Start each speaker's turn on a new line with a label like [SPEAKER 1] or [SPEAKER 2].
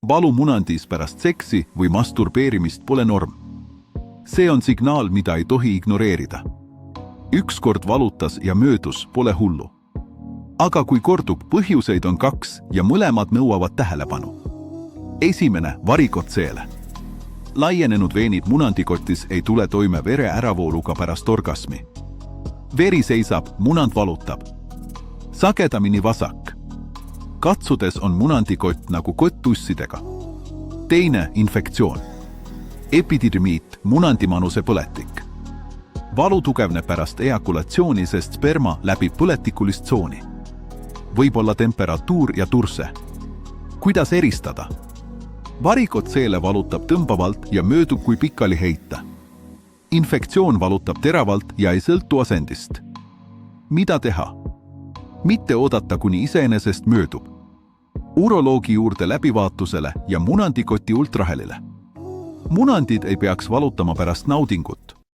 [SPEAKER 1] Valu munandis pärast seksi või masturbeerimist pole norm. See on signaal, mida ei tohi ignoreerida. Ükskord valutas ja möödus, pole hullu. Aga kui kordub, põhjuseid on 2 ja mõlemad nõuavad tähelepanu. Esimene, varikotseele. Laienenud veenid munandikotis ei tule toime vere äravooluga pärast orgasmi. Veri seisab, munand valutab. Sagedamini vasak. Katsudes on munandikott nagu kott tussidega. Teine, infektsioon. Epididümiit, munandimanuse põletik. Valu tugevneb pärast ejakulatsiooni, sest sperma läbib põletikulist tsooni. Võib olla temperatuur ja turse. Kuidas eristada? Varikotseele valutab tõmbavalt ja möödub, kui pikali heita. Infektsioon valutab teravalt ja ei sõltu asendist. Mida teha? Mitte oodata, kuni iseenesest möödub. Uroloogi juurde läbivaatusele ja munandikoti ultrahelile. Munandid ei peaks valutama pärast naudingut.